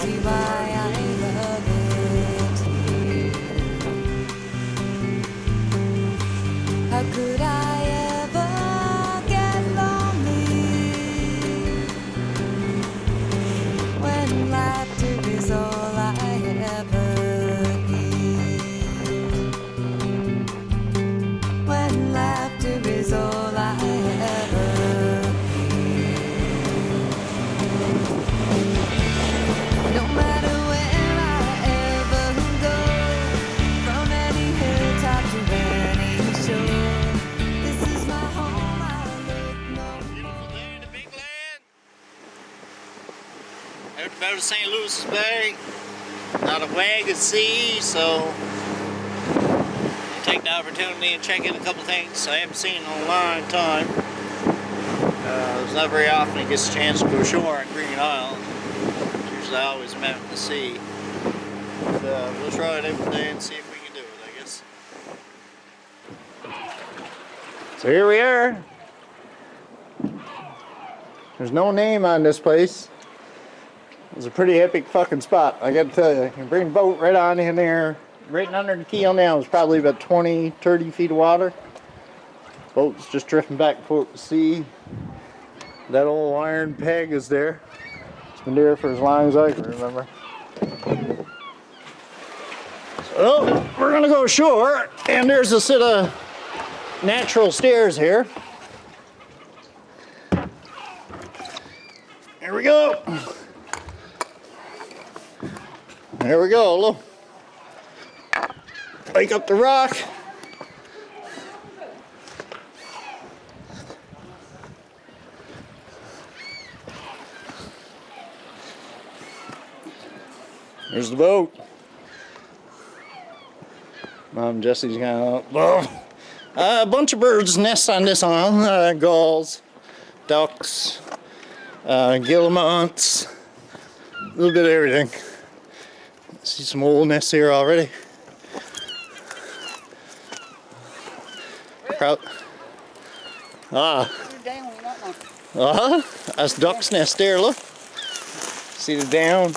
see why I love it here. How could I ever get lonely when laughter is all I ever hear? When laughter is all I ever hear. No matter where I ever go, from any hilltop to any shore, this is my home. I look no more. Beautiful day in the big land. Out about St. Lewis Bay. Not a wag at sea, so take the opportunity and check in a couple things I haven't seen in a long time. It's not very often it gets a chance to go ashore on Green Island. It's usually always met in the sea. But we'll try it every day and see if we can do it, I guess. So here we are. There's no name on this place. It's a pretty epic fucking spot, I gotta tell you. You can bring a boat right on in there. Right under the keel now is probably about 20, 30 feet of water. Boat's just drifting back and forth to sea. That old iron peg is there. It's been there for as long as I can remember. So we're gonna go ashore, and there's a set of natural stairs here. Here we go. There we go, look. Hike up the rock. There's the boat. Mom Jesse's got a bunch of birds nest on this island. Gulls, ducks, guillemots, a little bit of everything. See some old nests here already. That's duck's nest there, look. See the down?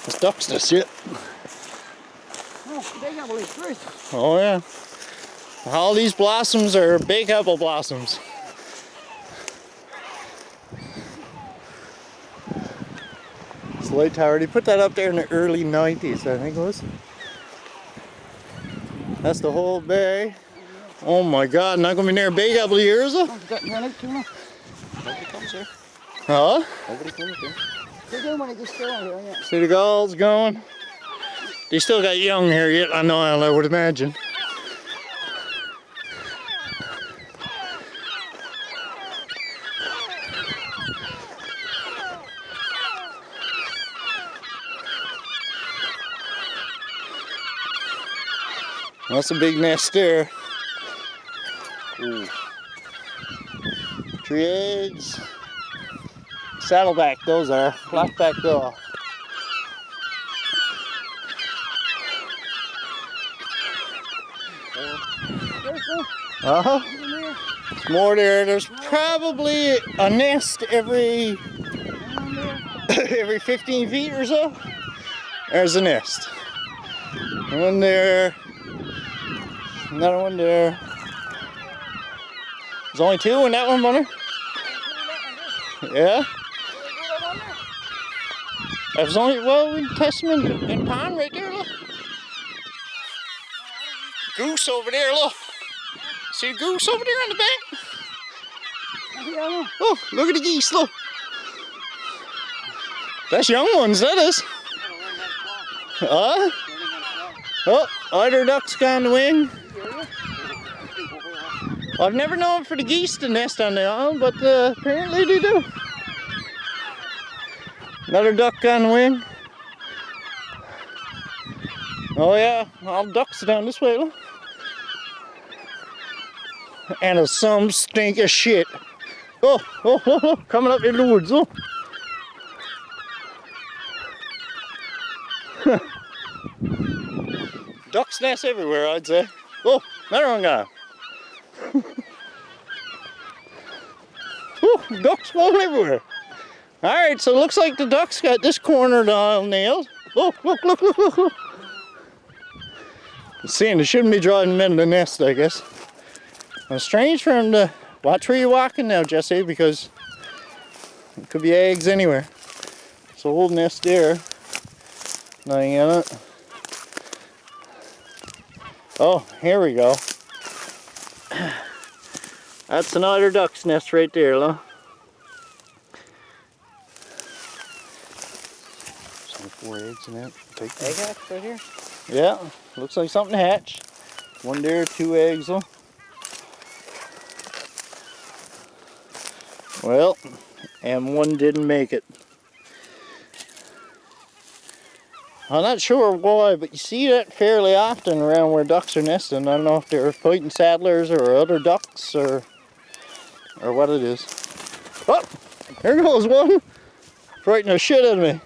That's duck's nest, yeah. Oh yeah. All these blossoms are big apple blossoms. This light tower, they put that up there in the early 90s, I think it was. That's the whole bay. Oh my God, not gonna be near a big couple of years though? Nobody comes here. Huh? Nobody comes here. They do when it gets still here, yeah. See the gulls going? They still got young here yet, I know, I would imagine. That's a big nest there. Ooh. Tree eggs. Saddleback, those are. Blackback gull. Uh-huh. There's more there. There's probably a nest every 15 feet or so. There's a nest. One there. Another one there. There's only two in that one, Bunner? Yeah? There's only, well, we can test them in pond right there, look. Goose over there, look. See the goose over there on the bank? Oh, look at the geese, look. That's young ones, that is. Oh, eider ducks got on the wing. I've never known for the geese to nest on the island, but apparently they do. Another duck on the wing. Oh yeah, all ducks down this way, look. And some stink of shit. Oh, coming up in the woods, oh. Ducks nest everywhere, I'd say. Oh, another one gone. Oh, ducks falling everywhere. All right, so it looks like the ducks got this corner all nailed. Look, look, look, look, look, look. Seeing they shouldn't be drawing them in the nest, I guess. It's strange for them to watch where you're walking now, Jesse, because it could be eggs anywhere. So old nest there. Nothing in it. Oh, here we go. That's an eider duck's nest right there, look. There's 4 eggs in it. Take them. Egg hatch right here. Yeah, looks like something hatched. 1 there, 2 eggs though. Well, and 1 didn't make it. I'm not sure why, but you see that fairly often around where ducks are nesting. I don't know if they're fighting sattlers or other ducks or what it is. Oh, there goes one. Frightening the shit out of me.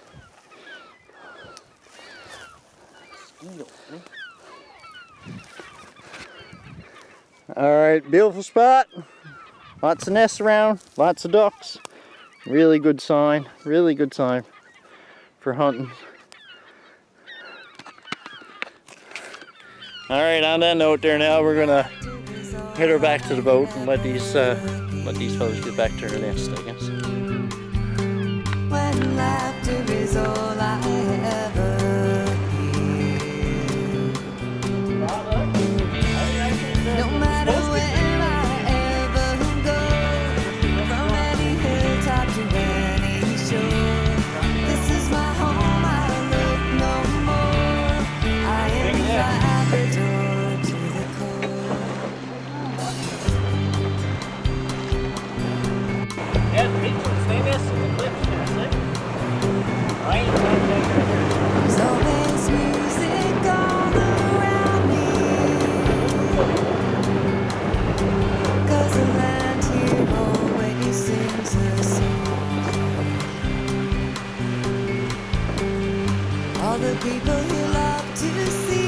Alright, beautiful spot. Lots of nests around, lots of ducks. Really good sign for hunting. Alright, on that note there now, we're gonna head her back to the boat and let these fellas get back to their nest, I guess. When laughter is all I ever hear. No matter where I ever go, from any hilltop to any shore, this is my home, I look no more. I am Labrador to the core. Yeah, the beach will stay this in the cliffs, right? There's always music all around me, 'cause the land here always sings a song. All the people who love to see